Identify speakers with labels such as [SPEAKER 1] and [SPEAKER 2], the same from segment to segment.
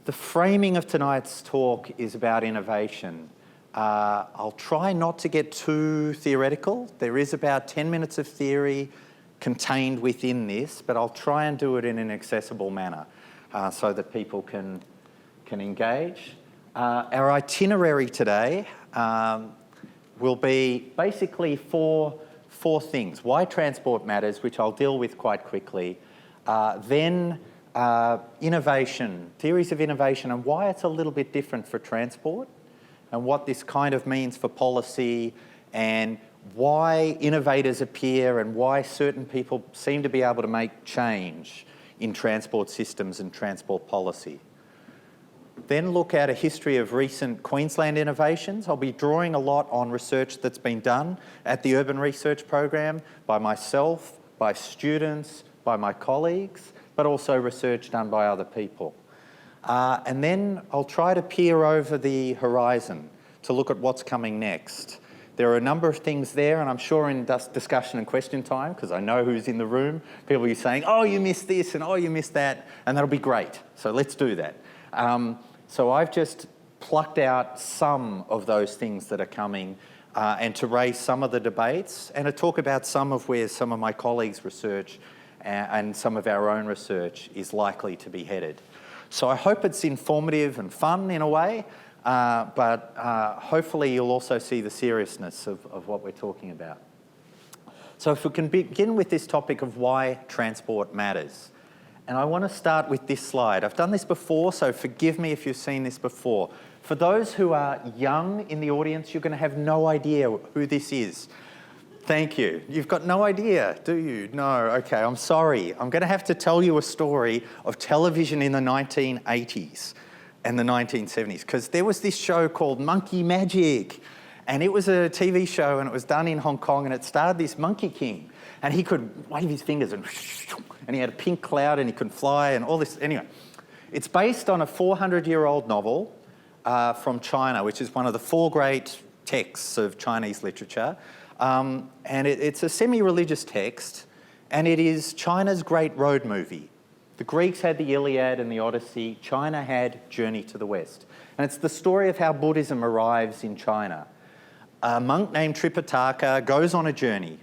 [SPEAKER 1] The framing of tonight's talk is about innovation. I'll try not to get too theoretical. There is about 10 minutes of theory contained within this, but I'll try and do it in an accessible manner so that people can engage. Our itinerary today will be basically four things. Why transport matters, which I'll deal with quite quickly. Then innovation, theories of innovation, and why it's a little bit different for transport, and what this kind of means for policy, and why innovators appear and why certain people seem to be able to make change in transport systems and transport policy. Then look at a history of recent Queensland innovations. I'll be drawing a lot on research that's been done at the Urban Research Program by myself, by students, by my colleagues, but also research done by other people. And then I'll try to peer over the horizon to look at what's coming next. There are a number of things there, and I'm sure in discussion and question time, because I know who's in the room, people will be saying, oh, you missed this, and oh, you missed that, and that'll be great. So let's do that. So I've just plucked out some of those things that are coming and to raise some of the debates and to talk about some of where some of my colleagues' research and some of our own research is likely to be headed. So I hope it's informative and fun in a way, but hopefully you'll also see the seriousness of what we're talking about. So if we can begin with this topic of why transport matters. And I want to start with this slide. I've done this before, so forgive me if you've seen this before. For those who are young in the audience, you're going to have no idea who this is. Thank you. You've got no idea, do you? No, okay, I'm sorry. I'm going to have to tell you a story of television in the 1980s and the 1970s, because there was this show called Monkey Magic, and it was a TV show, and it was done in Hong Kong, and it starred this Monkey King, and he could wave his fingers, and he had a pink cloud, and he could fly, and all this. Anyway, it's based on a 400-year-old novel from China, which is one of the 4 great texts of Chinese literature. And it's a semi-religious text, and it is China's great road movie. The Greeks had the Iliad and the Odyssey. China had Journey to the West. And it's the story of how Buddhism arrives in China. A monk named Tripitaka goes on a journey.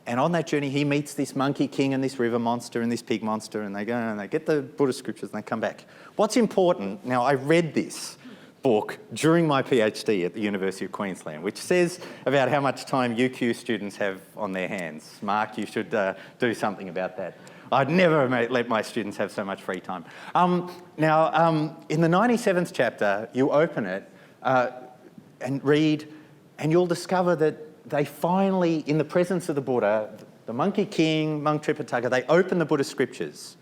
[SPEAKER 1] And on that journey, he meets this monkey king and this river monster and this pig monster, and they go and they get the Buddhist scriptures and they come back. What's important, now I read this book during my PhD at the University of Queensland, which says about how much time UQ students have on their hands. Mark, you should do something about that. I'd never let my students have so much free time. In the 97th chapter, you open it and read, and you'll discover that they finally, in the presence of the Buddha, the Monkey King, Monk Tripitaka, they open the Buddhist scriptures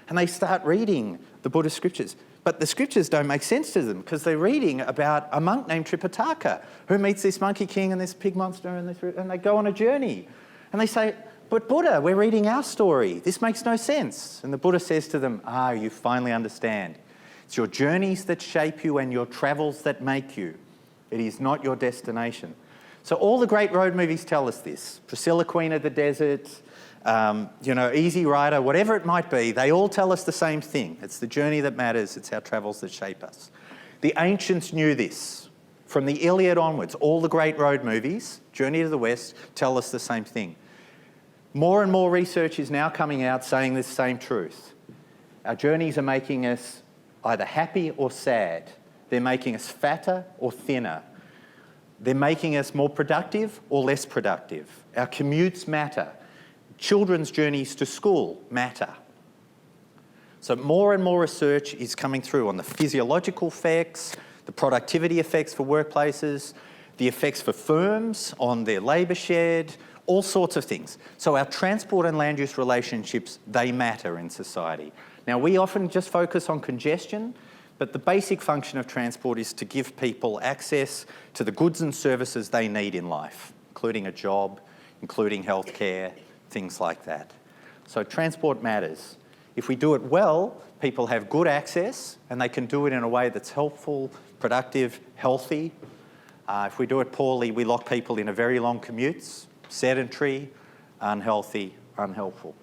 [SPEAKER 1] and they start reading the Buddhist scriptures. But the scriptures don't make sense to them because they're reading about a monk named Tripitaka who meets this Monkey King and this pig monster and they go on a journey. And they say, but Buddha, we're reading our story. This makes no sense. And the Buddha says to them, you finally understand. It's your journeys that shape you and your travels that make you. It is not your destination. So all the great road movies tell us this. Priscilla, Queen of the Desert, Easy Rider, whatever it might be, they all tell us the same thing. It's the journey that matters. It's our travels that shape us. The ancients knew this. From the Iliad onwards, all the great road movies, Journey to the West, tell us the same thing. More and more research is now coming out saying this same truth. Our journeys are making us either happy or sad. They're making us fatter or thinner. They're making us more productive or less productive. Our commutes matter. Children's journeys to school matter. So more and more research is coming through on the physiological effects, the productivity effects for workplaces, the effects for firms on their labour shed, all sorts of things. So our transport and land use relationships, they matter in society. Now, we often just focus on congestion, but the basic function of transport is to give people access to the goods and services they need in life, including a job, including healthcare, things like that. So transport matters. If we do it well, people have good access and they can do it in a way that's helpful, productive, healthy. If we do it poorly, we lock people into very long commutes, sedentary, unhealthy, unhelpful.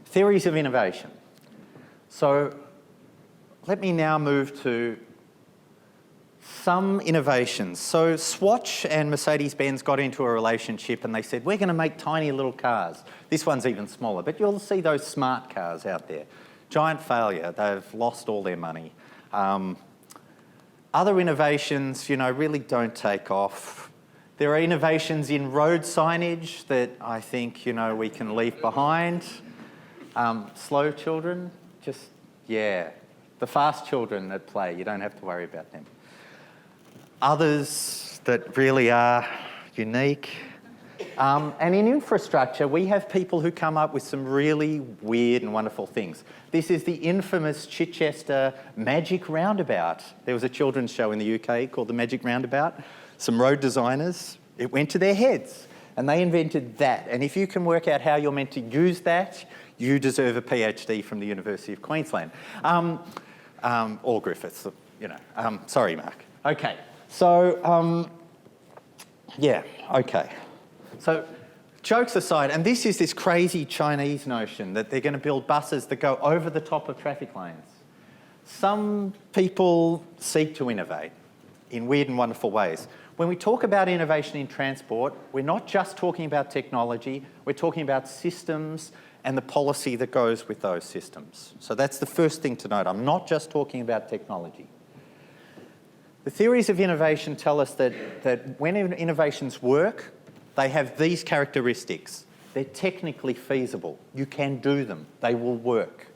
[SPEAKER 1] Theories of innovation. So let me now move to some innovations. So Swatch and Mercedes-Benz got into a relationship and they said, we're going to make tiny little cars. This one's even smaller, but you'll see those smart cars out there. Giant failure. They've lost all their money. Other innovations, really don't take off. There are innovations in road signage that I think, we can leave behind. Slow children, the fast children that play, you don't have to worry about them. Others that really are unique. And in infrastructure, we have people who come up with some really weird and wonderful things. This is the infamous Chichester Magic Roundabout. There was a children's show in the UK called the Magic Roundabout. Some road designers, it went to their heads and they invented that. And if you can work out how you're meant to use that, you deserve a PhD from the University of Queensland. Or Griffith, sorry, Mark. Okay, so, okay. So, jokes aside, and this is this crazy Chinese notion that they're going to build buses that go over the top of traffic lanes. Some people seek to innovate in weird and wonderful ways. When we talk about innovation in transport, we're not just talking about technology, we're talking about systems and the policy that goes with those systems. So that's the first thing to note. I'm not just talking about technology. The theories of innovation tell us that when innovations work, they have these characteristics. They're technically feasible. You can do them. They will work.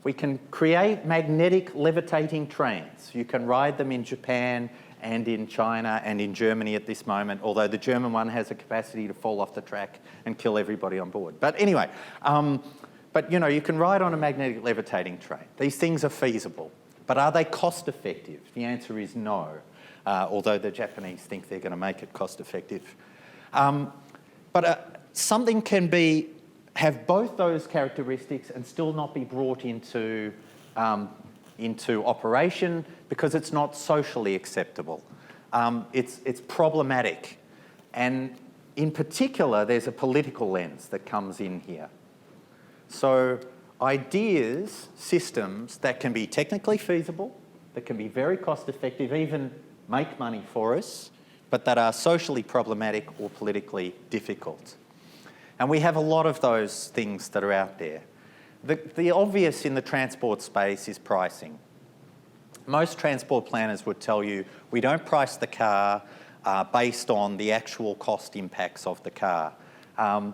[SPEAKER 1] We can create magnetic levitating trains. You can ride them in Japan and in China and in Germany at this moment, although the German one has a capacity to fall off the track and kill everybody on board. But anyway, you can ride on a magnetic levitating train. These things are feasible. But are they cost effective? The answer is no, although the Japanese think they're going to make it cost effective. Something can have both those characteristics and still not be brought into operation because it's not socially acceptable. It's problematic. And in particular, there's a political lens that comes in here. So ideas, systems that can be technically feasible, that can be very cost effective, even make money for us, but that are socially problematic or politically difficult. And we have a lot of those things that are out there. The obvious in the transport space is pricing. Most transport planners would tell you we don't price the car based on the actual cost impacts of the car.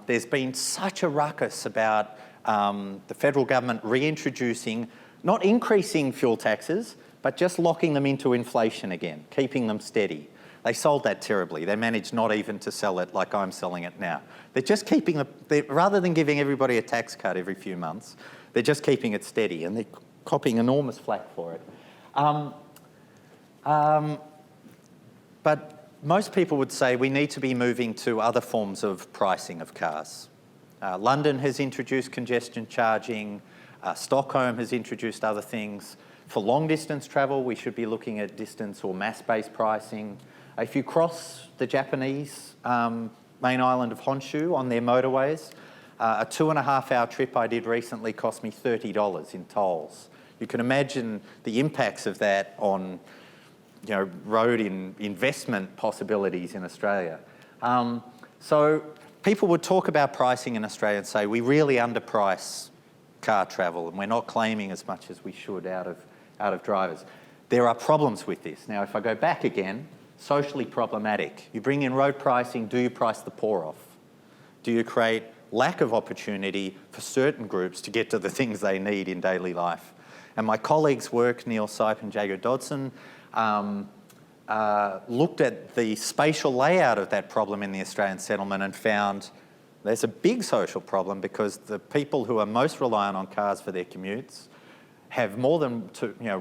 [SPEAKER 1] There's been such a ruckus about the federal government reintroducing, not increasing fuel taxes, but just locking them into inflation again, keeping them steady. They sold that terribly. They managed not even to sell it like I'm selling it now. They're just keeping rather than giving everybody a tax cut every few months, they're just keeping it steady and they're copying enormous flack for it. But most people would say we need to be moving to other forms of pricing of cars. London has introduced congestion charging. Stockholm has introduced other things. For long distance travel, we should be looking at distance or mass-based pricing. If you cross the Japanese main island of Honshu on their motorways, a 2.5-hour trip I did recently cost me $30 in tolls. You can imagine the impacts of that on road investment possibilities in Australia. So people would talk about pricing in Australia and say we really underprice car travel and we're not claiming as much as we should out of drivers. There are problems with this. Now, if I go back again, socially problematic. You bring in road pricing, do you price the poor off? Do you create lack of opportunity for certain groups to get to the things they need in daily life? And my colleagues' work, Neil Sipe and Jago Dodson, looked at the spatial layout of that problem in the Australian settlement and found there's a big social problem because the people who are most reliant on cars for their commutes have more than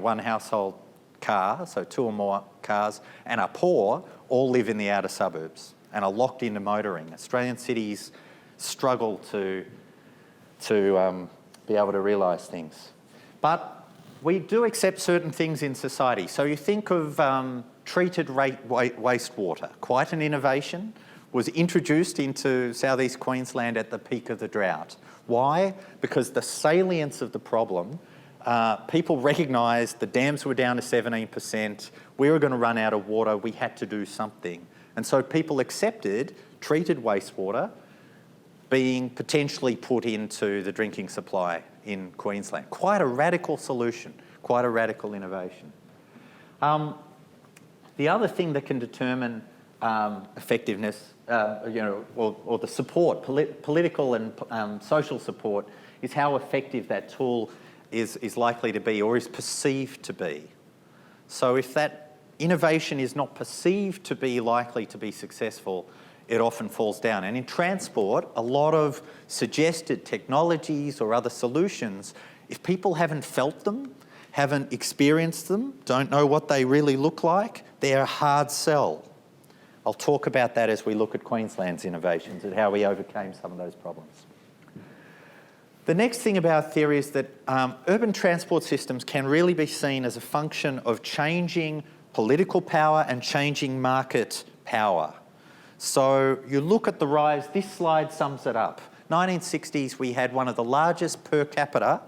[SPEAKER 1] one household car, so 2 or more cars, and are poor, all live in the outer suburbs and are locked into motoring. Australian cities struggle to be able to realise things. But we do accept certain things in society. So you think of treated wastewater, quite an innovation, was introduced into southeast Queensland at the peak of the drought. Why? Because the salience of the problem, people recognised the dams were down to 17%, we were going to run out of water, we had to do something. And so people accepted treated wastewater being potentially put into the drinking supply in Queensland. Quite a radical solution, quite a radical innovation. The other thing that can determine effectiveness, or the support, political and social support, is how effective that tool is likely to be or is perceived to be. So if that innovation is not perceived to be likely to be successful, it often falls down. And in transport, a lot of suggested technologies or other solutions, if people haven't felt them, haven't experienced them, don't know what they really look like, they're a hard sell. I'll talk about that as we look at Queensland's innovations and how we overcame some of those problems. The next thing about theory is that urban transport systems can really be seen as a function of changing political power and changing market power. So you look at the rise, this slide sums it up. 1960s, we had one of the largest per capita,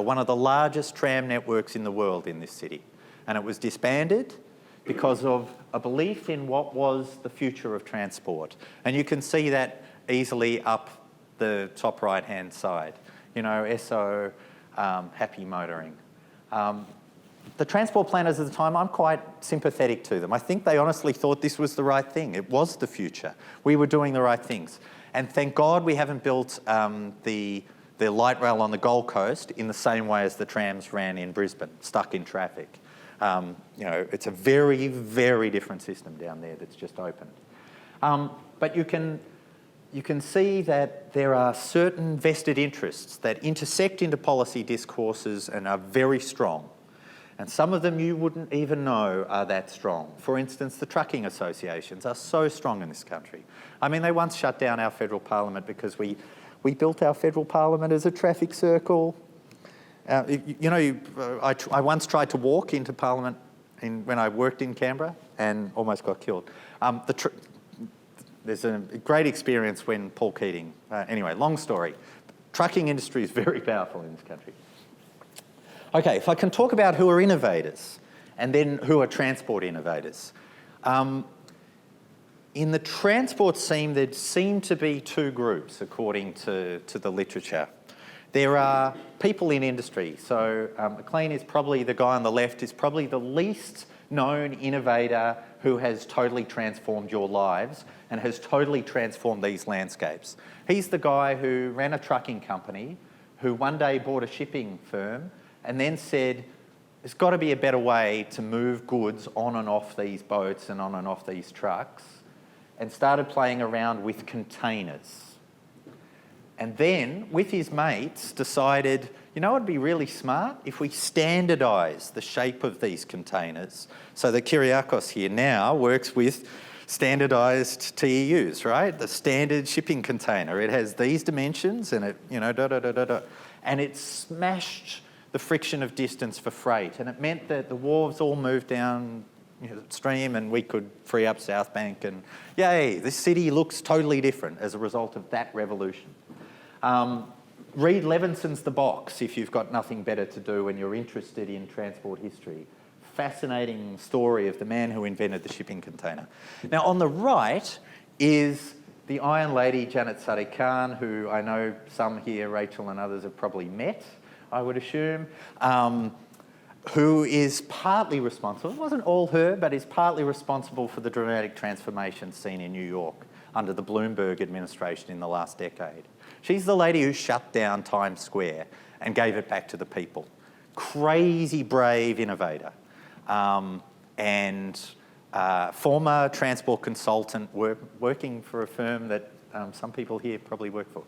[SPEAKER 1] one of the largest tram networks in the world in this city. And it was disbanded because of a belief in what was the future of transport. And you can see that easily up the top right-hand side. SO, happy motoring. The transport planners at the time, I'm quite sympathetic to them. I think they honestly thought this was the right thing. It was the future. We were doing the right things. And thank God we haven't built the light rail on the Gold Coast in the same way as the trams ran in Brisbane, stuck in traffic. It's a very, very different system down there that's just opened. But you can see that there are certain vested interests that intersect into policy discourses and are very strong. And some of them you wouldn't even know are that strong. For instance, the trucking associations are so strong in this country. I mean, they once shut down our federal parliament because we built our federal parliament as a traffic circle. I once tried to walk into Parliament when I worked in Canberra and almost got killed. There's a great experience when Paul Keating... anyway, long story. Trucking industry is very powerful in this country. Okay, if I can talk about who are innovators and then who are transport innovators. In the transport scene, there seem to be two groups, according to the literature. There are people in industry. So McLean is probably, the guy on the left, is probably the least known innovator who has totally transformed your lives and has totally transformed these landscapes. He's the guy who ran a trucking company, who one day bought a shipping firm and then said, there's got to be a better way to move goods on and off these boats and on and off these trucks, and started playing around with containers. And then, with his mates, decided, it'd be really smart if we standardise the shape of these containers. So that Kyriakos here now works with standardised TEUs, right? The standard shipping container. It has these dimensions and it, And it smashed the friction of distance for freight. And it meant that the wharves all moved down stream and we could free up South Bank, and yay, this city looks totally different as a result of that revolution. Read Levinson's The Box if you've got nothing better to do when you're interested in transport history. Fascinating story of the man who invented the shipping container. Now on the right is the Iron Lady, Janet Sadiq-Khan, who I know some here, Rachel and others, have probably met, I would assume, who is partly responsible, it wasn't all her, but is partly responsible for the dramatic transformation seen in New York under the Bloomberg administration in the last decade. She's the lady who shut down Times Square and gave it back to the people. Crazy brave innovator. And former transport consultant working for a firm that some people here probably work for.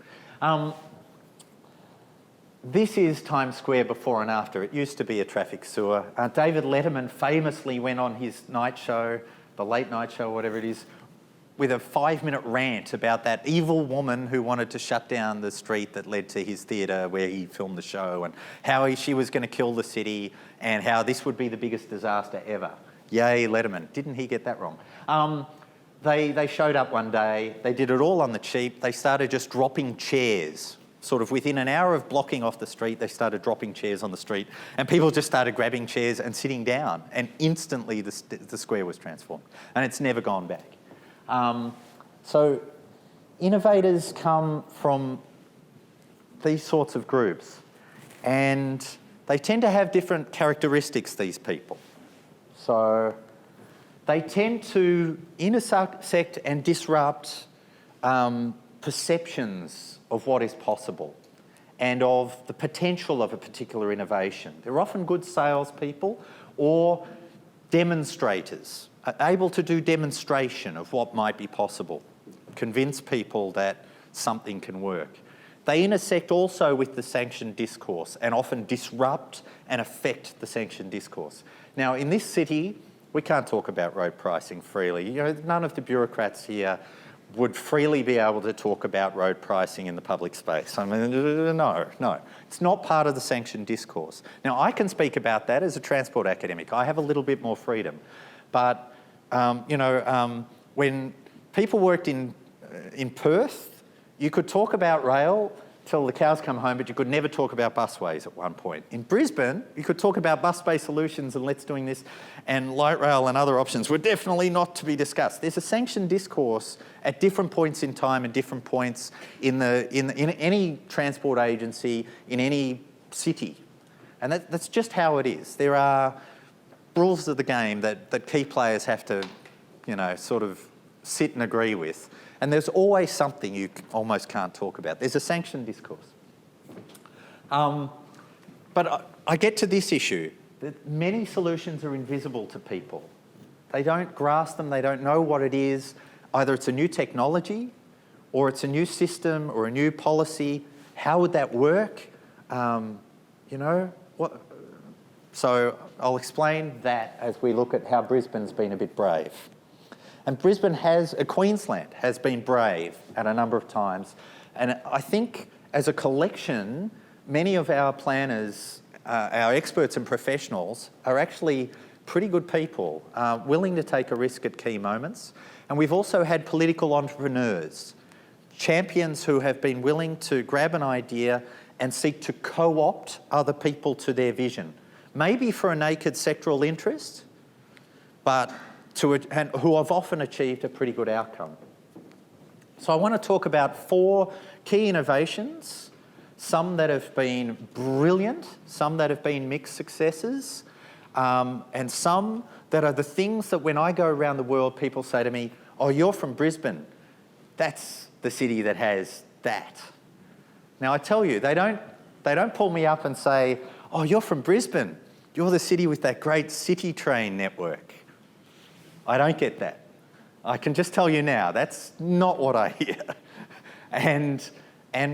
[SPEAKER 1] This is Times Square before and after. It used to be a traffic sewer. David Letterman famously went on his night show, the late night show, whatever it is, with a 5-minute rant about that evil woman who wanted to shut down the street that led to his theatre where he filmed the show, and how she was going to kill the city and how this would be the biggest disaster ever. Yay, Letterman. Didn't he get that wrong? They showed up one day. They did it all on the cheap. They started just dropping chairs sort of within an hour of blocking off the street, they started dropping chairs on the street, and people just started grabbing chairs and sitting down, and instantly the square was transformed, and it's never gone back. So innovators come from these sorts of groups, and they tend to have different characteristics, these people. So they tend to intersect and disrupt perceptions of what is possible and of the potential of a particular innovation. They're often good salespeople or demonstrators, able to do demonstration of what might be possible, convince people that something can work. They intersect also with the sanctioned discourse and often disrupt and affect the sanctioned discourse. Now, in this city, we can't talk about road pricing freely. You know, none of the bureaucrats here would freely be able to talk about road pricing in the public space. I mean, no. It's not part of the sanctioned discourse. Now, I can speak about that as a transport academic. I have a little bit more freedom. But, when people worked in Perth, you could talk about rail till the cows come home, but you could never talk about busways at one point. In Brisbane, you could talk about bus-based solutions and let's doing this, and light rail and other options were definitely not to be discussed. There's a sanctioned discourse at different points in time and different points in any transport agency, in any city. And that's just how it is. There are rules of the game that key players have to, sort of sit and agree with. And there's always something you almost can't talk about. There's a sanctioned discourse. But I get to this issue, that many solutions are invisible to people. They don't grasp them, they don't know what it is. Either it's a new technology, or it's a new system, or a new policy. How would that work? So I'll explain that as we look at how Brisbane's been a bit brave. And Queensland has been brave at a number of times. And I think as a collection, many of our planners, our experts and professionals are actually pretty good people, willing to take a risk at key moments. And we've also had political entrepreneurs, champions who have been willing to grab an idea and seek to co-opt other people to their vision. Maybe for a naked sectoral interest, but and who have often achieved a pretty good outcome. So I want to talk about 4 key innovations, some that have been brilliant, some that have been mixed successes, and some that are the things that when I go around the world, people say to me, "Oh, you're from Brisbane. That's the city that has that." Now I tell you, they don't pull me up and say, "Oh, you're from Brisbane. You're the city with that great city train network." I don't get that. I can just tell you now, that's not what I hear. And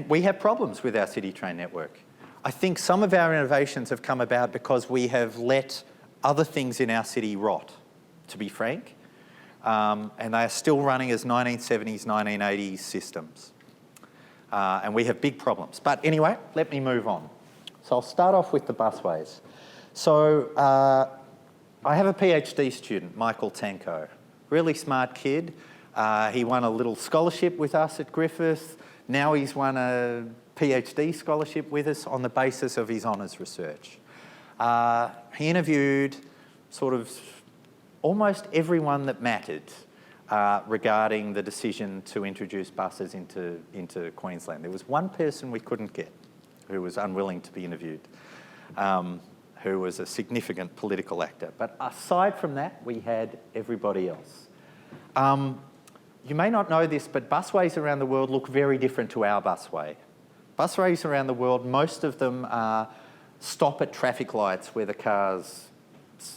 [SPEAKER 1] we have problems with our city train network. I think some of our innovations have come about because we have let other things in our city rot, to be frank. And they are still running as 1970s, 1980s systems. And we have big problems. But anyway, let me move on. So I'll start off with the busways. So I have a PhD student, Michael Tanko, really smart kid. He won a little scholarship with us at Griffith. Now he's won a PhD scholarship with us on the basis of his honours research. He interviewed sort of almost everyone that mattered regarding the decision to introduce buses into Queensland. There was one person we couldn't get who was unwilling to be interviewed. Who was a significant political actor. But aside from that, we had everybody else. You may not know this, but busways around the world look very different to our busway. Busways around the world, most of them stop at traffic lights where the cars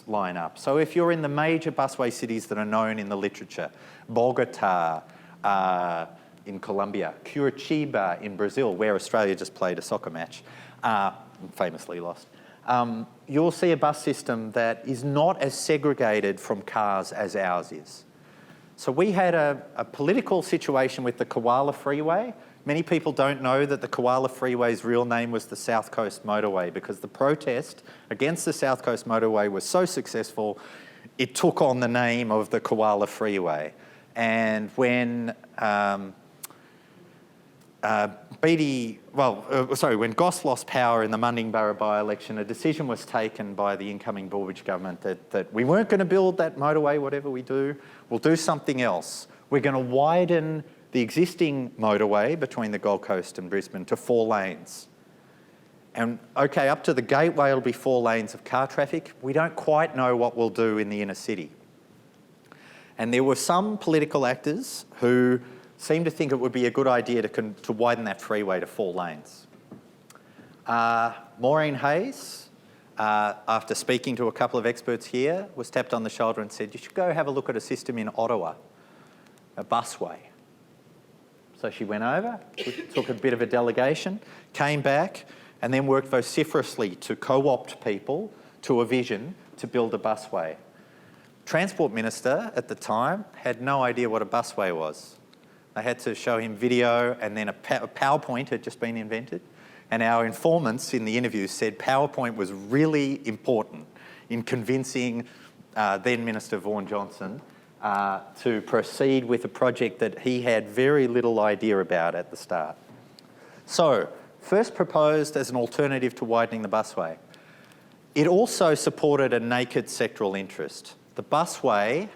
[SPEAKER 1] line up. So if you're in the major busway cities that are known in the literature, Bogota in Colombia, Curitiba in Brazil, where Australia just played a soccer match, famously lost, you'll see a bus system that is not as segregated from cars as ours is. So we had a political situation with the Koala Freeway. Many people don't know that the Koala Freeway's real name was the South Coast Motorway because the protest against the South Coast Motorway was so successful, it took on the name of the Koala Freeway. And when when Goss lost power in the Mundingburra by-election, a decision was taken by the incoming Bullrich government that we weren't going to build that motorway, whatever we do, we'll do something else. We're going to widen the existing motorway between the Gold Coast and Brisbane to 4 lanes. And okay, up to the gateway it'll be 4 lanes of car traffic. We don't quite know what we'll do in the inner city. And there were some political actors who seemed to think it would be a good idea to widen that freeway to 4 lanes. Maureen Hayes, after speaking to a couple of experts here, was tapped on the shoulder and said, you should go have a look at a system in Ottawa, a busway. So she went over, took a bit of a delegation, came back, and then worked vociferously to co-opt people to a vision to build a busway. Transport Minister at the time had no idea what a busway was. They had to show him video, and then a PowerPoint had just been invented. And our informants in the interview said PowerPoint was really important in convincing then Minister Vaughan Johnson to proceed with a project that he had very little idea about at the start. So, first proposed as an alternative to widening the busway. It also supported a naked sectoral interest. The busway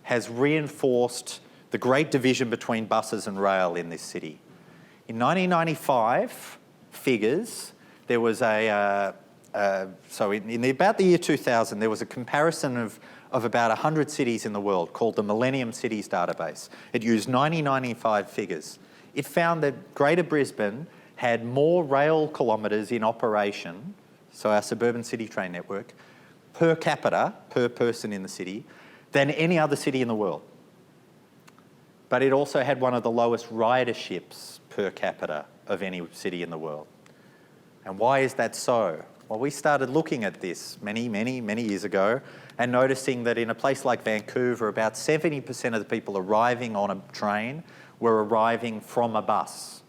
[SPEAKER 1] has reinforced the great division between buses and rail in this city. In 1995 figures, there was about the year 2000, there was a comparison of about 100 cities in the world called the Millennium Cities Database. It used 1995 figures. It found that Greater Brisbane had more rail kilometres in operation, so our suburban city train network, per capita, per person in the city, than any other city in the world. But it also had one of the lowest riderships per capita of any city in the world. And why is that so? Well, we started looking at this many years ago and noticing that in a place like Vancouver, about 70% of the people arriving on a train were arriving from a bus.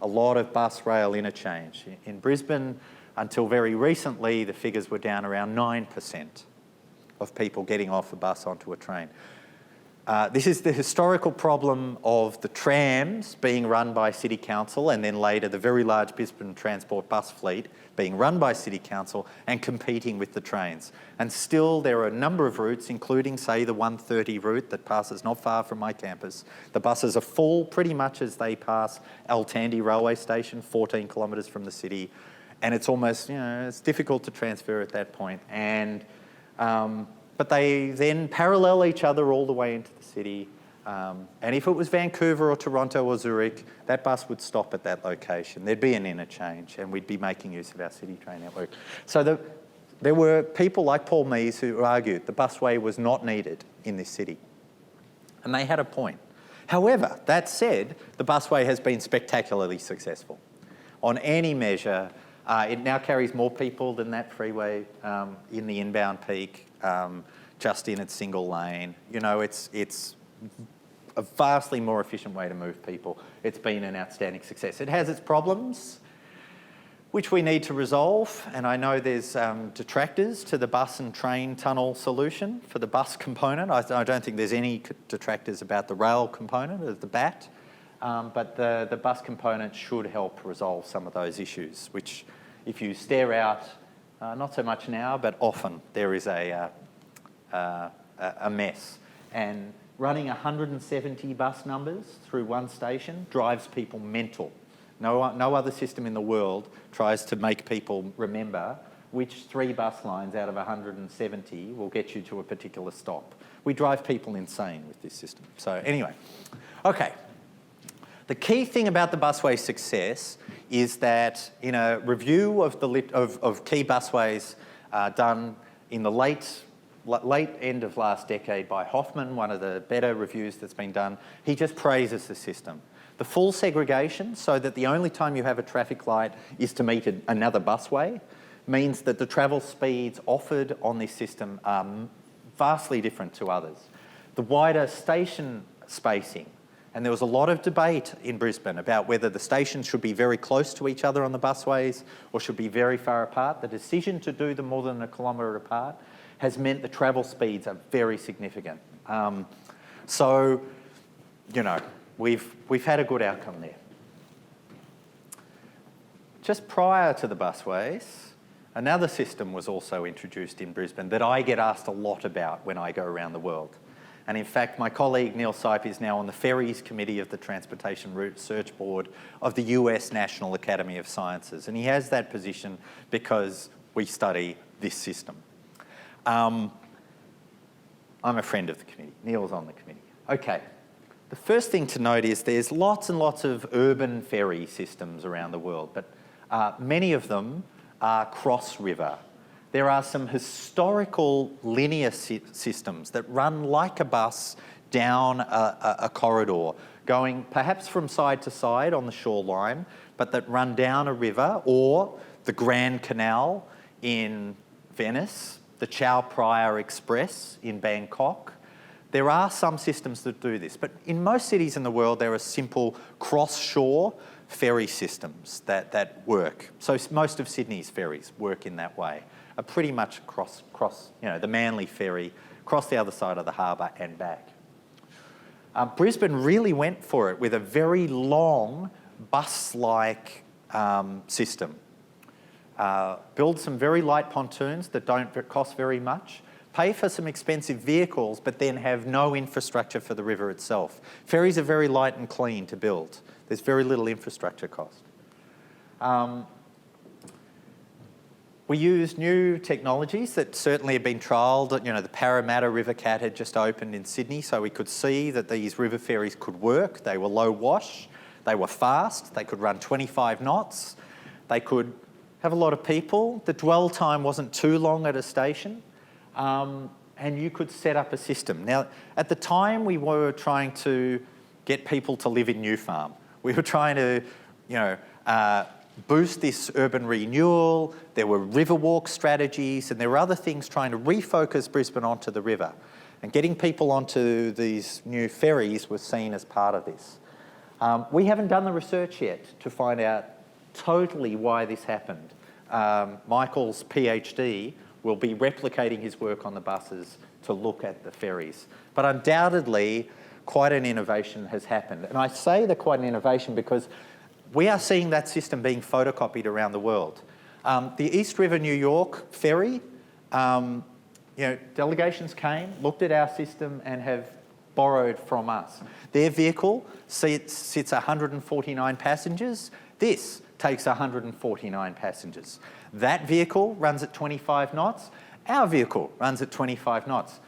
[SPEAKER 1] A lot of bus-rail interchange. In Brisbane, until very recently, the figures were down around 9% of people getting off a bus onto a train. This is the historical problem of the trams being run by City Council, and then later the very large Brisbane Transport bus fleet being run by City Council and competing with the trains. And still there are a number of routes, including, say, the 130 route that passes not far from my campus. The buses are full pretty much as they pass El Tandy railway station, 14 kilometres from the city. And it's almost, it's difficult to transfer at that point. And but they then parallel each other all the way into the city. And if it was Vancouver or Toronto or Zurich, that bus would stop at that location. There'd be an interchange and we'd be making use of our city train network. So there were people like Paul Mees who argued the busway was not needed in this city. And they had a point. However, that said, the busway has been spectacularly successful. On any measure, it now carries more people than that freeway in the inbound peak, just in its single lane. It's a vastly more efficient way to move people. It's been an outstanding success. It has its problems, which we need to resolve, and I know there's detractors to the bus and train tunnel solution for the bus component. I don't think there's any detractors about the rail component of the BAT, but the bus component should help resolve some of those issues, which if you stare out, not so much now, but often there is a mess. And running 170 bus numbers through one station drives people mental. No other system in the world tries to make people remember which 3 bus lines out of 170 will get you to a particular stop. We drive people insane with this system. So anyway, okay. The key thing about the busway success is that in a review of key busways done in the late end of last decade by Hoffman, one of the better reviews that's been done, he just praises the system. The full segregation, so that the only time you have a traffic light is to meet another busway, means that the travel speeds offered on this system are vastly different to others. The wider station spacing, and there was a lot of debate in Brisbane about whether the stations should be very close to each other on the busways or should be very far apart. The decision to do them more than a kilometre apart has meant the travel speeds are very significant. We've had a good outcome there. just prior to the busways, another system was also introduced in Brisbane that I get asked a lot about when I go around the world. And in fact, my colleague Neil Sipe is now on the Ferries Committee of the Transportation Research Board of the US National Academy of Sciences. And he has that position because we study this system. I'm a friend of the committee. Neil's on the committee. Okay. The first thing to note is there's lots and lots of urban ferry systems around the world, but many of them are cross-river. There are some historical linear systems that run like a bus down a corridor, going perhaps from side to side on the shoreline, but that run down a river, or the Grand Canal in Venice, the Chao Phraya Express in Bangkok. There are some systems that do this, but in most cities in the world, there are simple cross-shore ferry systems that work. So most of Sydney's ferries work in that way, are pretty much cross, the Manly ferry, across the other side of the harbour and back. Brisbane really went for it with a very long bus-like system. Build some very light pontoons that don't cost very much, pay for some expensive vehicles, but then have no infrastructure for the river itself. Ferries are very light and clean to build. There's very little infrastructure cost. We used new technologies that certainly have been trialled. The Parramatta River Cat had just opened in Sydney, so we could see that these river ferries could work. They were low wash, they were fast, they could run 25 knots, they could have a lot of people. The dwell time wasn't too long at a station, and you could set up a system. Now, at the time, we were trying to get people to live in New Farm. We were trying to, boost this urban renewal. There were riverwalk strategies, and there were other things trying to refocus Brisbane onto the river. And getting people onto these new ferries was seen as part of this. We haven't done the research yet to find out totally why this happened. Michael's PhD will be replicating his work on the buses to look at the ferries. But undoubtedly, quite an innovation has happened. And I say that quite an innovation because we are seeing that system being photocopied around the world. The East River New York ferry, delegations came, looked at our system and have borrowed from us. Their vehicle sits 149 passengers. This takes 149 passengers. That vehicle runs at 25 knots. Our vehicle runs at 25 knots.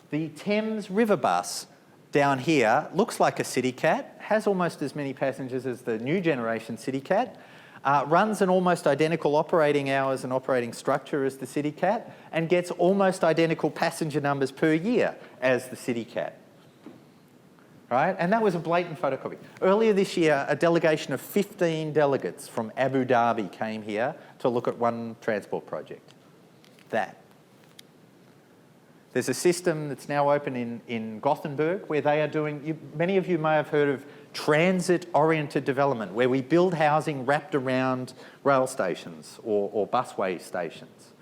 [SPEAKER 1] The Thames River bus down here looks like a CityCat, has almost as many passengers as the new generation CityCat, runs an almost identical operating hours and operating structure as the CityCat, and gets almost identical passenger numbers per year as the CityCat. Right? And that was a blatant photocopy. Earlier this year, a delegation of 15 delegates from Abu Dhabi came here to look at one transport project. That. There's a system that's now open in Gothenburg where they are doing, many of you may have heard of transit-oriented development, where we build housing wrapped around rail stations or busway stations.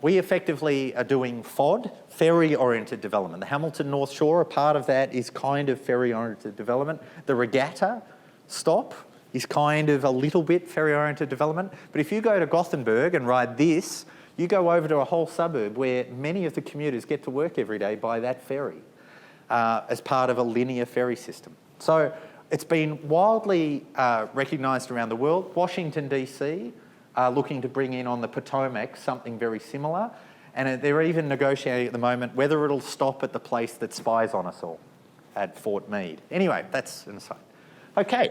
[SPEAKER 1] We effectively are doing FOD, ferry-oriented development. The Hamilton North Shore, a part of that is kind of ferry-oriented development. The Regatta stop is kind of a little bit ferry-oriented development. But if you go to Gothenburg and ride this, you go over to a whole suburb where many of the commuters get to work every day by that ferry as part of a linear ferry system. So it's been wildly recognised around the world. Washington, DC, are looking to bring in on the Potomac something very similar. And they're even negotiating at the moment whether it'll stop at the place that spies on us all, at Fort Meade. Anyway, that's an aside. Okay.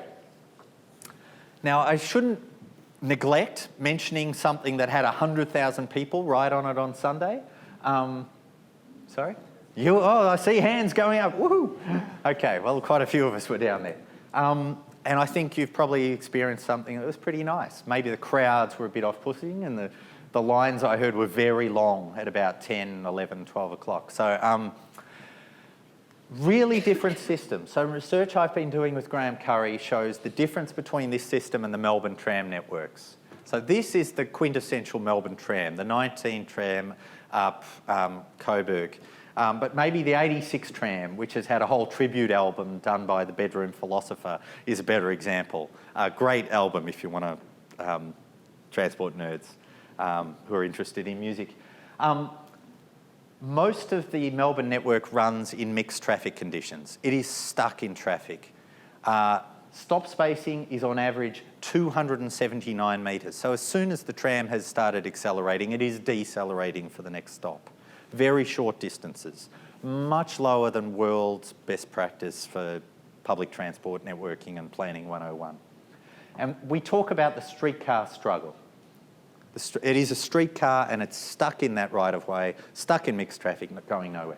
[SPEAKER 1] Now, I shouldn't neglect mentioning something that had 100,000 people ride on it on Sunday. Sorry? I see hands going up. Woohoo! Okay, well, quite a few of us were down there. And I think you've probably experienced something that was pretty nice. Maybe the crowds were a bit off-putting and the lines I heard were very long at about 10, 11, 12 o'clock. So really different systems. So research I've been doing with Graham Curry shows the difference between this system and the Melbourne tram networks. So this is the quintessential Melbourne tram, the 19 tram up Coburg. But maybe the 86 tram, which has had a whole tribute album done by the Bedroom Philosopher, is a better example. A great album if you want to transport nerds who are interested in music. Most of the Melbourne network runs in mixed traffic conditions. It is stuck in traffic. Stop spacing is on average 279 metres. So as soon as the tram has started accelerating, it is decelerating for the next stop. Very short distances, much lower than world's best practice for public transport networking and planning 101. And we talk about the streetcar struggle. It is a streetcar and it's stuck in that right-of-way, stuck in mixed traffic, not going nowhere.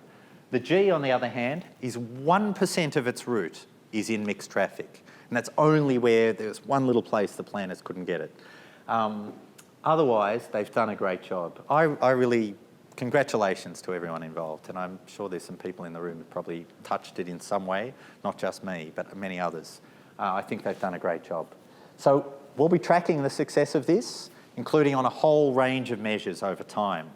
[SPEAKER 1] The G, on the other hand, is 1% of its route is in mixed traffic. And that's only where there's one little place the planners couldn't get it. Otherwise, they've done a great job. I really, congratulations to everyone involved. And I'm sure there's some people in the room who probably touched it in some way, not just me, but many others. I think they've done a great job. So we'll be tracking the success of this, including on a whole range of measures over time.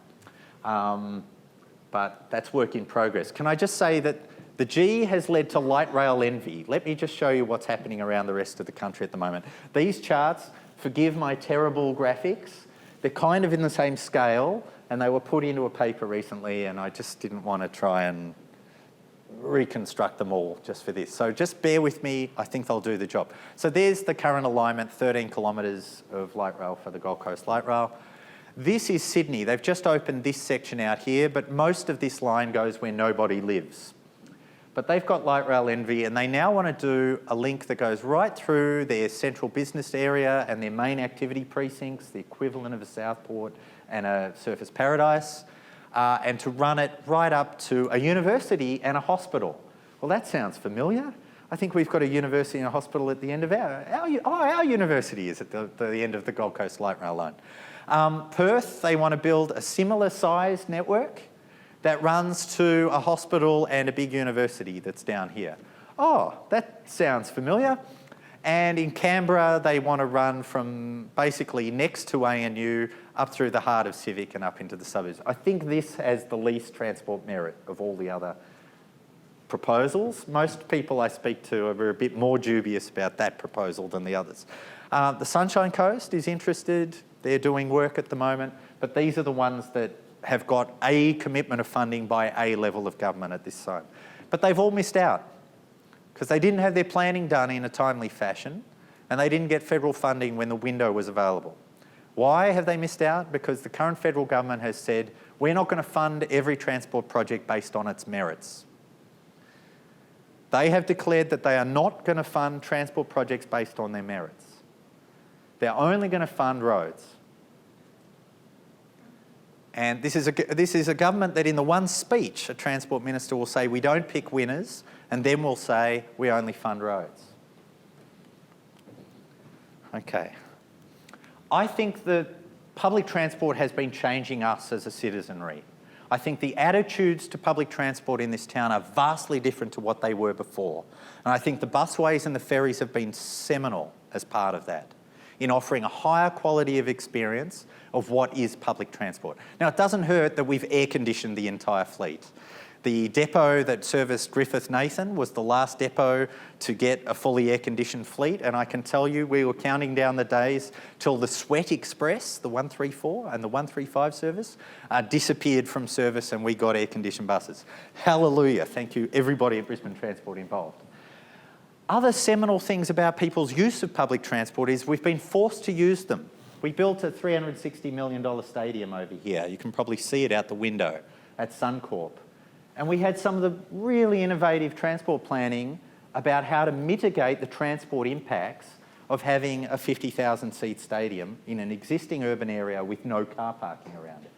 [SPEAKER 1] But that's work in progress. Can I just say that the G has led to light rail envy. Let me just show you what's happening around the rest of the country at the moment. These charts, forgive my terrible graphics, they're kind of in the same scale and they were put into a paper recently and I just didn't want to try and reconstruct them all just for this. So just bear with me, I think they'll do the job. So there's the current alignment, 13 kilometres of light rail for the Gold Coast Light Rail. This is Sydney. They've just opened this section out here, but most of this line goes where nobody lives. But they've got light rail envy and they now want to do a link that goes right through their central business area and their main activity precincts, the equivalent of a Southport and a Surfers Paradise, and to run it right up to a university and a hospital. Well, that sounds familiar. I think we've got a university and a hospital at the end of our university is at the end of the Gold Coast Light Rail line. Perth, they want to build a similar sized network that runs to a hospital and a big university that's down here. Oh, that sounds familiar. And in Canberra, they want to run from basically next to ANU up through the heart of Civic and up into the suburbs. I think this has the least transport merit of all the other proposals. Most people I speak to are a bit more dubious about that proposal than the others. The Sunshine Coast is interested. They're doing work at the moment, but these are the ones that have got a commitment of funding by a level of government at this time. But they've all missed out because they didn't have their planning done in a timely fashion and they didn't get federal funding when the window was available. Why have they missed out? Because the current federal government has said, we're not going to fund every transport project based on its merits. They have declared that they are not going to fund transport projects based on their merits. They're only going to fund roads. And this is a government that in the one speech, a transport minister will say, we don't pick winners, and then we'll say, we only fund roads. Okay. I think that public transport has been changing us as a citizenry. I think the attitudes to public transport in this town are vastly different to what they were before. And I think the busways and the ferries have been seminal as part of that, in offering a higher quality of experience of what is public transport. Now, it doesn't hurt that we've air-conditioned the entire fleet. The depot that serviced Griffith Nathan was the last depot to get a fully air-conditioned fleet, and I can tell you we were counting down the days till the Sweat Express, the 134 and the 135 service, disappeared from service and we got air-conditioned buses. Hallelujah, thank you everybody at Brisbane Transport involved. Other seminal things about people's use of public transport is we've been forced to use them. We built a $360 million stadium over here. You can probably see it out the window at Suncorp. And we had some of the really innovative transport planning about how to mitigate the transport impacts of having a 50,000 seat stadium in an existing urban area with no car parking around it.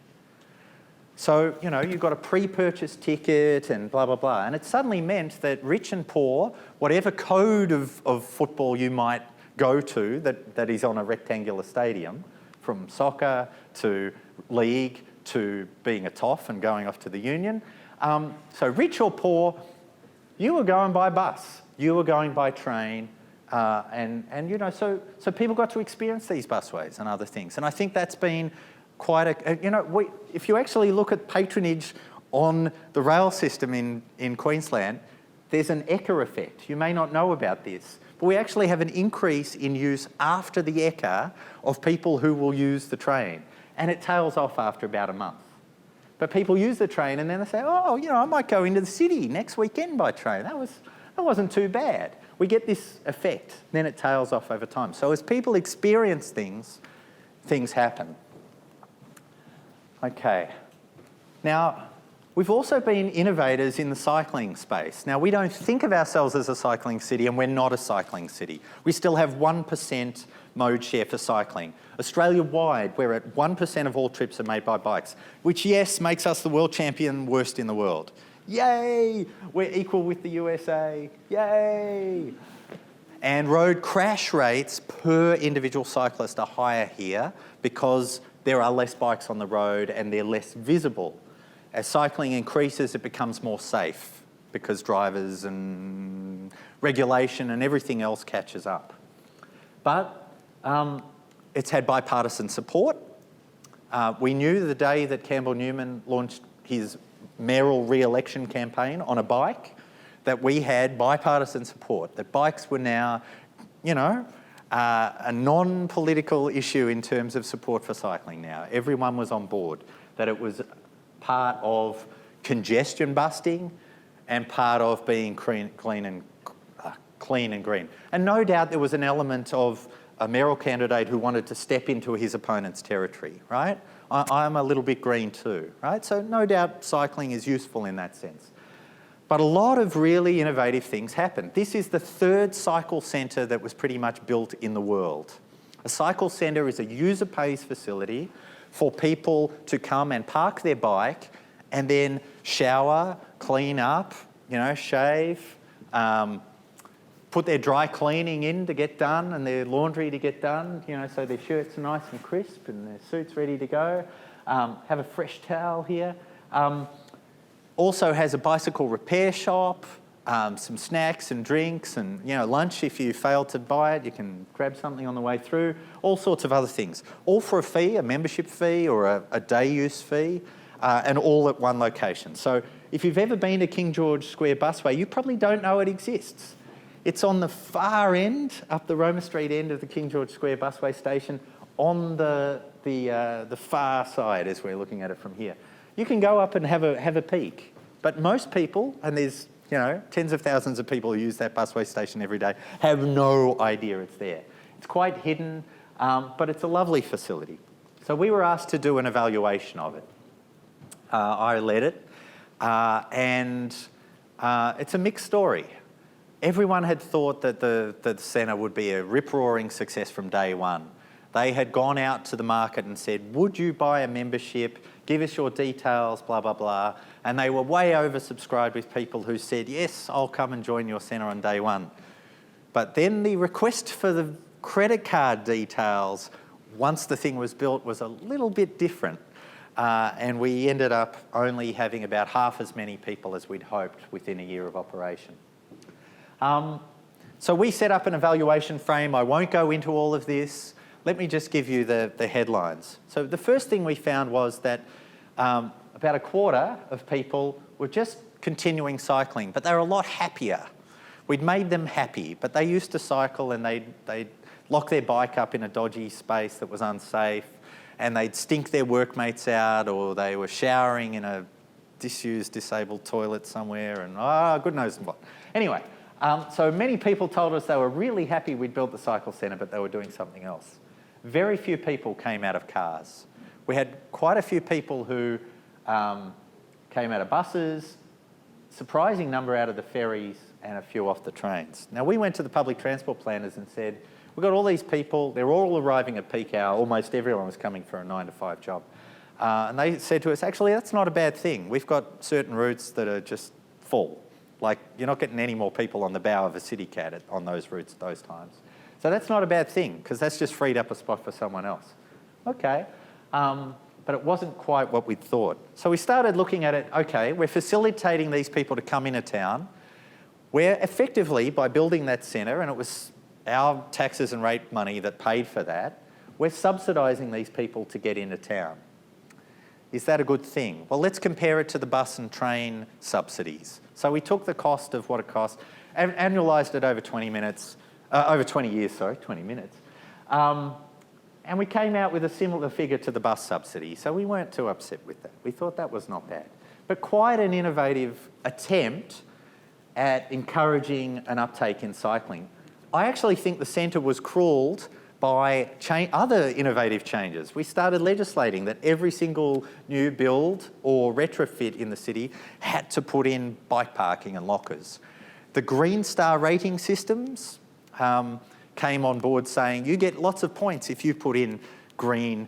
[SPEAKER 1] So, you know, you've got a pre-purchase ticket and blah, blah, blah. And it suddenly meant that rich and poor, whatever code of football you might go to that is on a rectangular stadium, from soccer to league to being a toff and going off to the union. So rich or poor, you were going by bus, you were going by train, and you know, so people got to experience these busways and other things. And I think that's been quite a, you know, if you actually look at patronage on the rail system in Queensland, there's an Ecker effect. You may not know about this, but we actually have an increase in use after the ECA of people who will use the train. And it tails off after about a month. But people use the train and then they say, oh, you know, I might go into the city next weekend by train. That wasn't too bad. We get this effect, then it tails off over time. So as people experience things, things happen. Okay. Now, we've also been innovators in the cycling space. Now, we don't think of ourselves as a cycling city, and we're not a cycling city. We still have 1% mode share for cycling. Australia-wide, we're at 1% of all trips are made by bikes, which, yes, makes us the world champion worst in the world. Yay! We're equal with the USA. Yay! And road crash rates per individual cyclist are higher here because there are less bikes on the road and they're less visible. As cycling increases, it becomes more safe because drivers and regulation and everything else catches up. But it's had bipartisan support. We knew the day that Campbell Newman launched his mayoral re-election campaign on a bike that we had bipartisan support, that bikes were now, you know, a non-political issue in terms of support for cycling now. Everyone was on board, that it was part of congestion busting and part of being clean and green. And no doubt there was an element of a mayoral candidate who wanted to step into his opponent's territory, right? I'm a little bit green too, right? So no doubt cycling is useful in that sense. But a lot of really innovative things happened. This is the third cycle centre that was pretty much built in the world. A cycle centre is a user-pays facility for people to come and park their bike and then shower, clean up, you know, shave, put their dry cleaning in to get done and their laundry to get done, you know, so their shirts are nice and crisp and their suits ready to go. Have a fresh towel here. Also has a bicycle repair shop, some snacks and drinks and, you know, lunch. If you fail to buy it, you can grab something on the way through. All sorts of other things. All for a fee, a membership fee or a day use fee, and all at one location. So if you've ever been to King George Square Busway, you probably don't know it exists. It's on the far end, up the Roma Street end of the King George Square Busway station, on the far side as we're looking at it from here. You can go up and have a peek. But most people, and there's, you know, tens of thousands of people who use that busway station every day, have no idea it's there. It's quite hidden, but it's a lovely facility. So we were asked to do an evaluation of it. I led it, and it's a mixed story. Everyone had thought that the centre would be a rip-roaring success from day one. They had gone out to the market and said, would you buy a membership? Give us your details, blah, blah, blah. And they were way oversubscribed with people who said, yes, I'll come and join your centre on day one. But then the request for the credit card details, once the thing was built, was a little bit different. And we ended up only having about half as many people as we'd hoped within a year of operation. So we set up an evaluation frame. I won't go into all of this. Let me just give you the headlines. So the first thing we found was that about a quarter of people were just continuing cycling, but they were a lot happier. We'd made them happy, but they used to cycle and they'd lock their bike up in a dodgy space that was unsafe, and they'd stink their workmates out, or they were showering in a disused, disabled toilet somewhere, and good knows what. Anyway, so many people told us they were really happy we'd built the cycle centre, but they were doing something else. Very few people came out of cars. We had quite a few people who came out of buses, surprising number out of the ferries, and a few off the trains. Now, we went to the public transport planners and said, we've got all these people, they're all arriving at peak hour, almost everyone was coming for a 9-to-5 job. And they said to us, actually, that's not a bad thing. We've got certain routes that are just full. Like, you're not getting any more people on the bow of a CityCat on those routes at those times. So that's not a bad thing, because that's just freed up a spot for someone else. Okay, but it wasn't quite what we'd thought. So we started looking at it, okay, we're facilitating these people to come into town. We're effectively, by building that centre, and it was our taxes and rate money that paid for that, we're subsidising these people to get into town. Is that a good thing? Well, let's compare it to the bus and train subsidies. So we took the cost of what it cost, annualised it over 20 minutes, over 20 years, sorry, 20 minutes. And we came out with a similar figure to the bus subsidy, so we weren't too upset with that. We thought that was not bad. But quite an innovative attempt at encouraging an uptake in cycling. I actually think the centre was crawled by other innovative changes. We started legislating that every single new build or retrofit in the city had to put in bike parking and lockers. The Green Star rating systems came on board saying you get lots of points if you put in green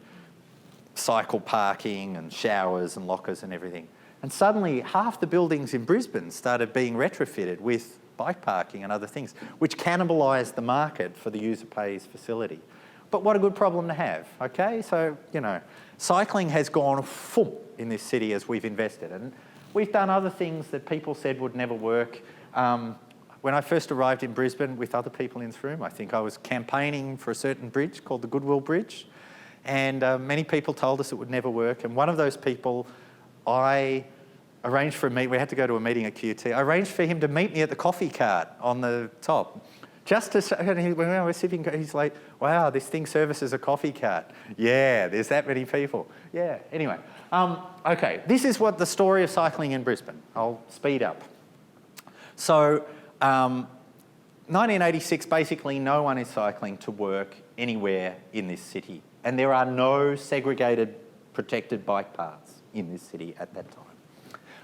[SPEAKER 1] cycle parking and showers and lockers and everything. And suddenly half the buildings in Brisbane started being retrofitted with bike parking and other things, which cannibalised the market for the user pays facility. But what a good problem to have, okay? So, you know, cycling has gone full in this city as we've invested. And we've done other things that people said would never work. When I first arrived in Brisbane with other people in this room, I think I was campaigning for a certain bridge called the Goodwill Bridge. And many people told us it would never work. And one of those people, I arranged for a meeting. We had to go to a meeting at QT. I arranged for him to meet me at the coffee cart on the top. Just to, and when I was sipping, he's like, wow, this thing services a coffee cart. Yeah, there's that many people. Yeah, anyway. Okay, this is what the story of cycling in Brisbane. I'll speed up. So, 1986, basically no one is cycling to work anywhere in this city. And there are no segregated protected bike paths in this city at that time.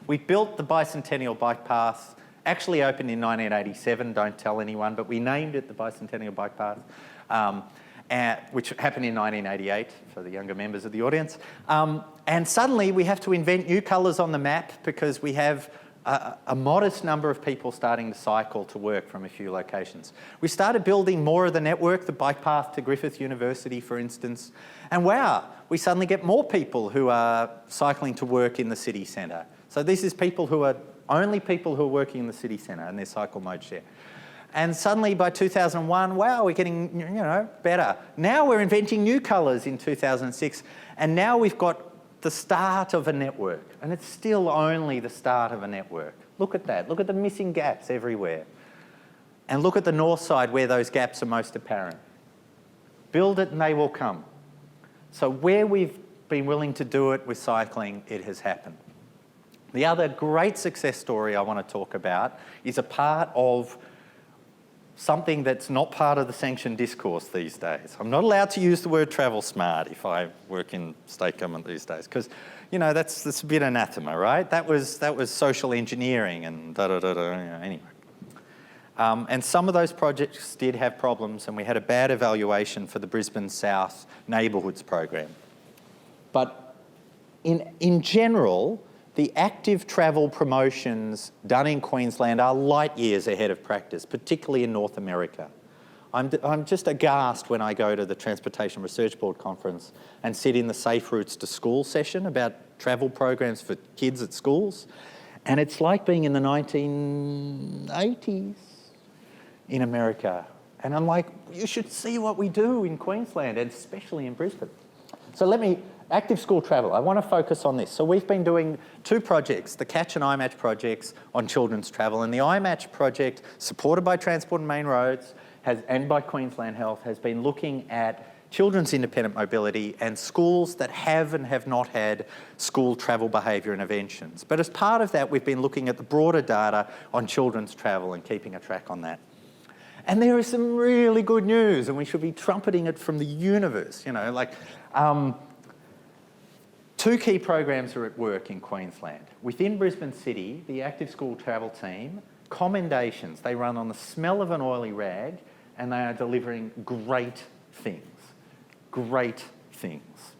[SPEAKER 1] We built the Bicentennial Bike Path, actually opened in 1987, don't tell anyone, but we named it the Bicentennial Bike Path, which happened in 1988 for the younger members of the audience. And suddenly we have to invent new colours on the map because we have a modest number of people starting to cycle to work from a few locations. We started building more of the network, the bike path to Griffith University, for instance, and wow, we suddenly get more people who are cycling to work in the city centre. So this is only people who are working in the city centre and their cycle mode share. And suddenly by 2001, wow, we're getting, you know, better. Now we're inventing new colours in 2006, and now we've got the start of a network, and it's still only the start of a network. Look at that. Look at the missing gaps everywhere. And look at the north side where those gaps are most apparent. Build it and they will come. So where we've been willing to do it with cycling, it has happened. The other great success story I want to talk about is a part of something that's not part of the sanctioned discourse these days. I'm not allowed to use the word travel smart if I work in state government these days, because, you know, that's a bit anathema, right? That was social engineering and da-da-da-da, you know, anyway. And some of those projects did have problems, and we had a bad evaluation for the Brisbane South Neighbourhoods program. But in general, the active travel promotions done in Queensland are light years ahead of practice, particularly in North America. I'm just aghast when I go to the Transportation Research Board conference and sit in the Safe Routes to School session about travel programs for kids at schools. And it's like being in the 1980s in America. And I'm like, you should see what we do in Queensland, and especially in Brisbane. So active school travel, I want to focus on this. So we've been doing two projects, the Catch and iMatch projects on children's travel. And the iMatch project, supported by Transport and Main Roads and by Queensland Health, has been looking at children's independent mobility and schools that have and have not had school travel behaviour interventions. But as part of that, we've been looking at the broader data on children's travel and keeping a track on that. And there is some really good news, and we should be trumpeting it from the universe, you know, like... Two key programs are at work in Queensland. Within Brisbane City, the Active School Travel team, commendations, they run on the smell of an oily rag, and they are delivering great things. Great things.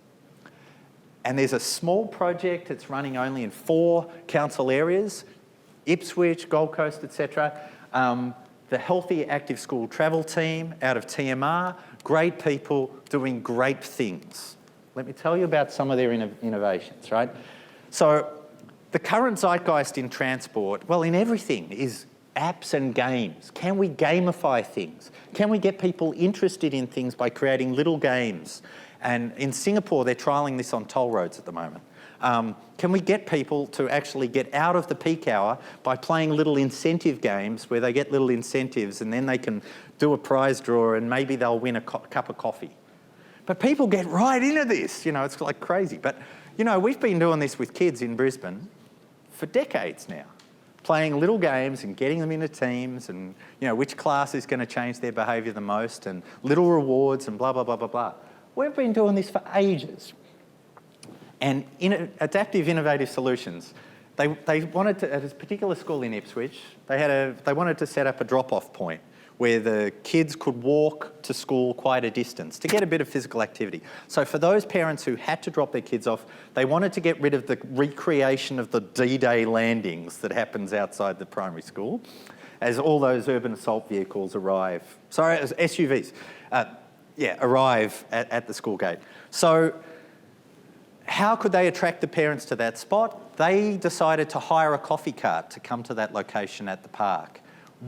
[SPEAKER 1] And there's a small project that's running only in 4 council areas, Ipswich, Gold Coast, etc. The Healthy Active School Travel team out of TMR, great people doing great things. Let me tell you about some of their innovations, right? So the current zeitgeist in transport, well, in everything, is apps and games. Can we gamify things? Can we get people interested in things by creating little games? And in Singapore, they're trialling this on toll roads at the moment. Can we get people to actually get out of the peak hour by playing little incentive games where they get little incentives and then they can do a prize draw and maybe they'll win a cup of coffee? But people get right into this, it's like crazy. But, we've been doing this with kids in Brisbane for decades now, playing little games and getting them into teams and, which class is going to change their behaviour the most and little rewards and blah, blah, blah, blah, blah. We've been doing this for ages. And adaptive innovative solutions, they wanted to, at a particular school in Ipswich, they wanted to set up a drop-off point where the kids could walk to school quite a distance to get a bit of physical activity. So for those parents who had to drop their kids off, they wanted to get rid of the recreation of the D-Day landings that happens outside the primary school as all those urban assault vehicles arrive. Sorry, as SUVs. Arrive at the school gate. So how could they attract the parents to that spot? They decided to hire a coffee cart to come to that location at the park.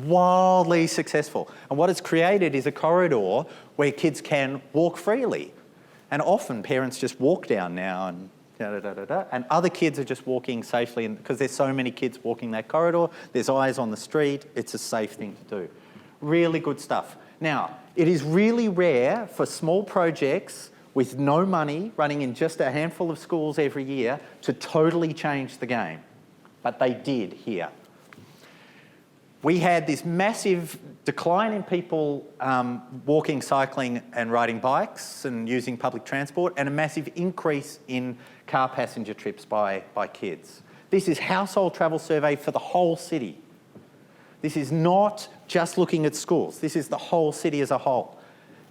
[SPEAKER 1] Wildly successful. And what it's created is a corridor where kids can walk freely. And often parents just walk down now and and other kids are just walking safely, and because there's so many kids walking that corridor, there's eyes on the street, it's a safe thing to do. Really good stuff. Now, it is really rare for small projects with no money running in just a handful of schools every year to totally change the game. But they did here. We had this massive decline in people walking, cycling and riding bikes and using public transport, and a massive increase in car passenger trips by kids. This is Household Travel Survey for the whole city. This is not just looking at schools. This is the whole city as a whole.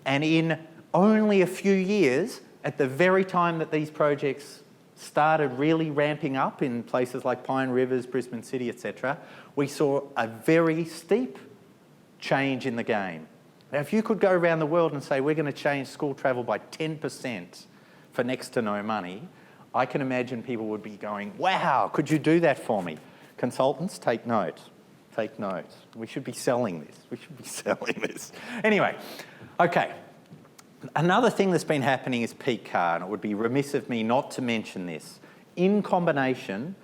[SPEAKER 1] And in only a few years, at the very time that these projects started really ramping up in places like Pine Rivers, Brisbane City, etc., we saw a very steep change in the game. Now, if you could go around the world and say, we're going to change school travel by 10% for next to no money, I can imagine people would be going, wow, could you do that for me? Consultants, take note. Take note. We should be selling this. We should be selling this. Anyway, okay. Another thing that's been happening is peak car, and it would be remiss of me not to mention this. In combination,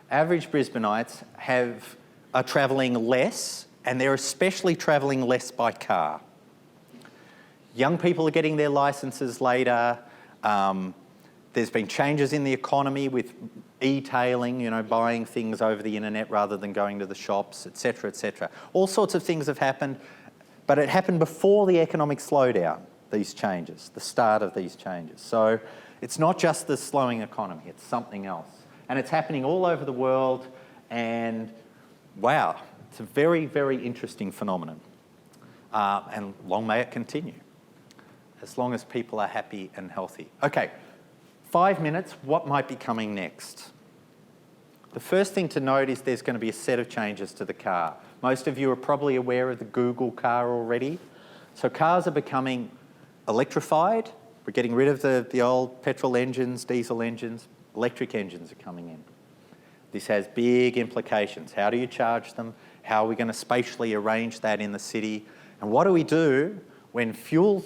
[SPEAKER 1] average Brisbaneites are travelling less, and they're especially travelling less by car. Young people are getting their licences later. There's been changes in the economy with e-tailing, buying things over the internet rather than going to the shops, etc., etc. All sorts of things have happened, but it happened before the economic slowdown, these changes, the start of these changes. So it's not just the slowing economy, it's something else. And it's happening all over the world, and wow, it's a very, very interesting phenomenon. And long may it continue, as long as people are happy and healthy. Okay, 5 minutes, what might be coming next? The first thing to note is there's going to be a set of changes to the car. Most of you are probably aware of the Google car already. So cars are becoming electrified. We're getting rid of the old petrol engines, diesel engines. Electric engines are coming in. This has big implications. How do you charge them? How are we going to spatially arrange that in the city? And what do we do when fuel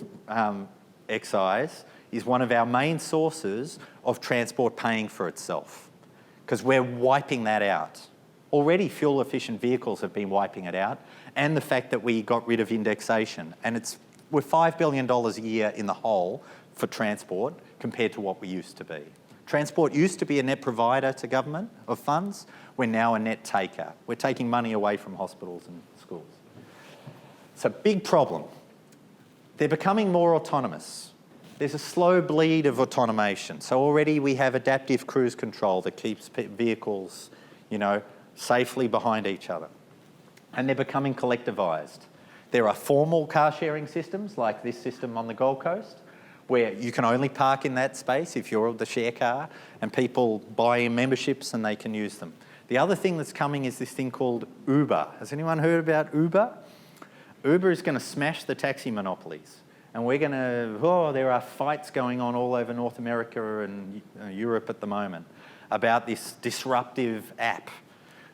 [SPEAKER 1] excise is one of our main sources of transport paying for itself? Because we're wiping that out. Already fuel-efficient vehicles have been wiping it out, and the fact that we got rid of indexation. And we're $5 billion a year in the hole for transport compared to what we used to be. Transport used to be a net provider to government of funds. We're now a net taker. We're taking money away from hospitals and schools. It's a big problem. They're becoming more autonomous. There's a slow bleed of automation. So already we have adaptive cruise control that keeps vehicles, safely behind each other. And they're becoming collectivised. There are formal car sharing systems like this system on the Gold Coast, where you can only park in that space if you're the share car, and people buy in memberships and they can use them. The other thing that's coming is this thing called Uber. Has anyone heard about Uber? Uber is going to smash the taxi monopolies. And we're going to, there are fights going on all over North America and Europe at the moment about this disruptive app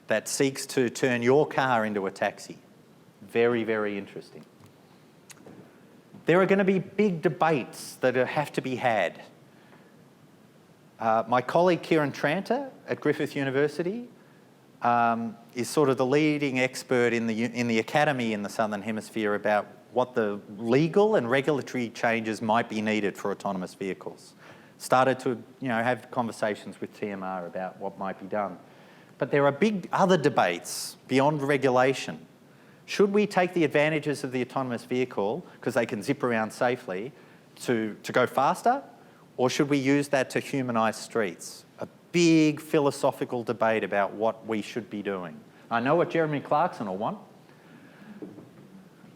[SPEAKER 1] that seeks to turn your car into a taxi. Very, very interesting. There are going to be big debates that have to be had My colleague Kieran Tranter at Griffith University is sort of the leading expert in the academy in the Southern Hemisphere about what the legal and regulatory changes might be needed for autonomous vehicles. Started to have conversations with TMR about what might be done. But there are big other debates beyond regulation. Should we take the advantages of the autonomous vehicle, because they can zip around safely, to go faster? Or should we use that to humanise streets? A big philosophical debate about what we should be doing. I know what Jeremy Clarkson will want.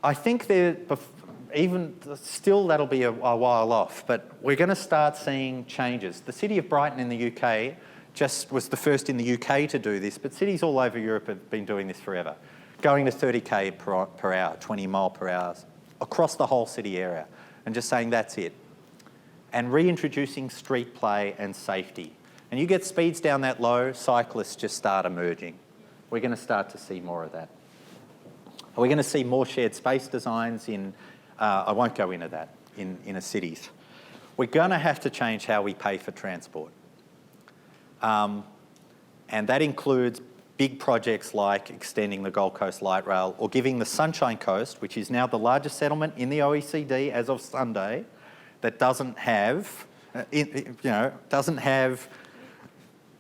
[SPEAKER 1] I think even still that'll be a while off, but we're going to start seeing changes. The city of Brighton in the UK just was the first in the UK to do this, but cities all over Europe have been doing this forever. Going to 30k per hour, 20 mile per hour, across the whole city area, and just saying that's it. And reintroducing street play and safety. And you get speeds down that low, cyclists just start emerging. We're going to start to see more of that. We're going to see more shared space designs in, I won't go into that, in inner cities. We're going to have to change how we pay for transport. And that includes big projects like extending the Gold Coast Light Rail or giving the Sunshine Coast, which is now the largest settlement in the OECD as of Sunday, that doesn't have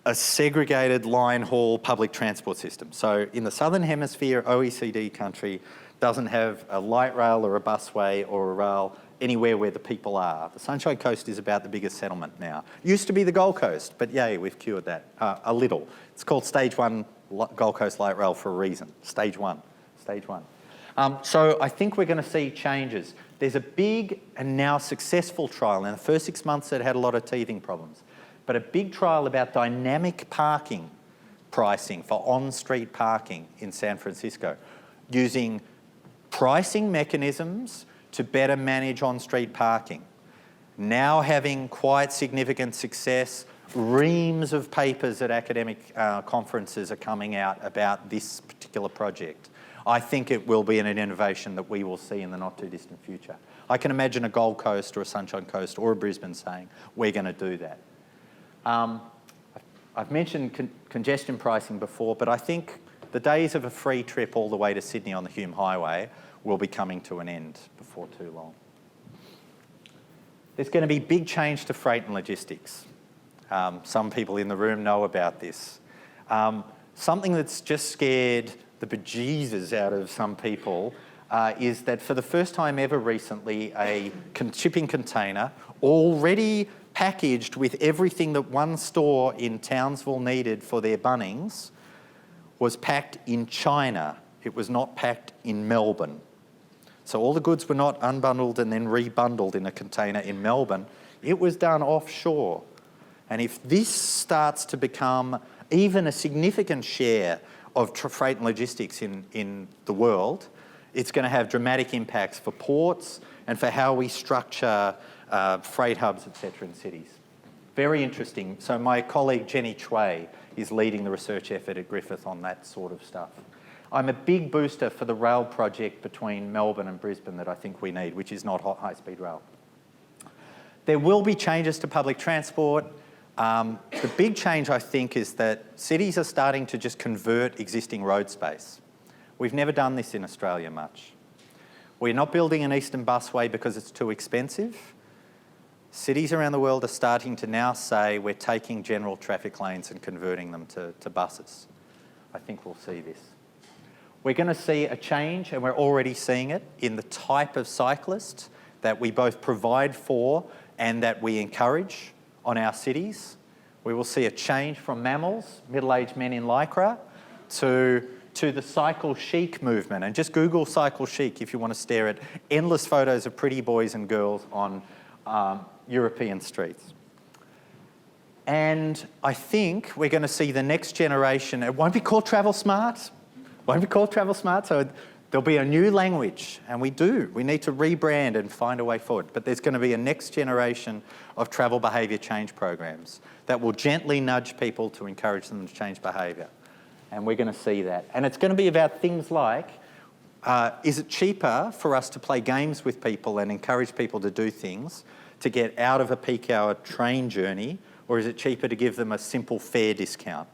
[SPEAKER 1] a segregated line haul public transport system. So in the Southern Hemisphere, OECD country doesn't have a light rail or a busway or a rail anywhere where the people are. The Sunshine Coast is about the biggest settlement now. Used to be the Gold Coast, but yay, we've cured that a little. It's called Stage 1 Gold Coast Light Rail for a reason. Stage 1. So I think we're going to see changes. There's a big and now successful trial. In the first 6 months, it had a lot of teething problems. But a big trial about dynamic parking pricing for on-street parking in San Francisco, using pricing mechanisms to better manage on-street parking. Now having quite significant success, reams of papers at academic conferences are coming out about this particular project. I think it will be an innovation that we will see in the not too distant future. I can imagine a Gold Coast or a Sunshine Coast or a Brisbane saying, we're going to do that. I've mentioned congestion pricing before, but I think the days of a free trip all the way to Sydney on the Hume Highway will be coming to an end before too long. There's going to be big change to freight and logistics. Some people in the room know about this. Something that's just scared the bejesus out of some people is that for the first time ever recently, a shipping container already packaged with everything that one store in Townsville needed for their Bunnings was packed in China. It was not packed in Melbourne. So all the goods were not unbundled and then rebundled in a container in Melbourne. It was done offshore. And if this starts to become even a significant share of freight and logistics in the world, it's going to have dramatic impacts for ports and for how we structure freight hubs, etc. in cities. Very interesting. So my colleague Jenny Choi is leading the research effort at Griffith on that sort of stuff. I'm a big booster for the rail project between Melbourne and Brisbane that I think we need, which is not high-speed rail. There will be changes to public transport. The big change, I think, is that cities are starting to just convert existing road space. We've never done this in Australia much. We're not building an eastern busway because it's too expensive. Cities around the world are starting to now say we're taking general traffic lanes and converting them to buses. I think we'll see this. We're going to see a change, and we're already seeing it, in the type of cyclist that we both provide for and that we encourage on our cities. We will see a change from mammals, middle-aged men in lycra, to the cycle chic movement. And just Google cycle chic if you want to stare at endless photos of pretty boys and girls on European streets. And I think we're going to see the next generation, it won't be called travel smart, so there'll be a new language, and we need to rebrand and find a way forward. But there's going to be a next generation of travel behaviour change programs that will gently nudge people to encourage them to change behaviour. And we're going to see that. And it's going to be about things like, is it cheaper for us to play games with people and encourage people to do things to get out of a peak hour train journey or is it cheaper to give them a simple fare discount?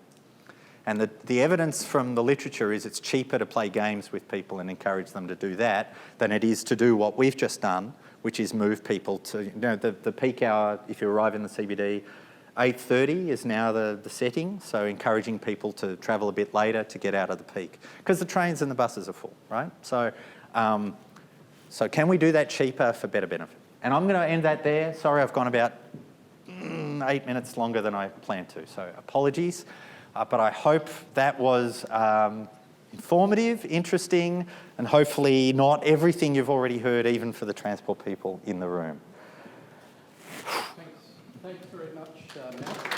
[SPEAKER 1] And the evidence from the literature is it's cheaper to play games with people and encourage them to do that than it is to do what we've just done, which is move people to, the peak hour, if you arrive in the CBD, 8:30 is now the setting, so encouraging people to travel a bit later to get out of the peak. Because the trains and the buses are full, right? So can we do that cheaper for better benefit? And I'm going to end that there. Sorry, I've gone about 8 minutes longer than I planned to, so apologies. But I hope that was informative, interesting, and hopefully not everything you've already heard, even for the transport people in the room.
[SPEAKER 2] Thanks very much, Matt.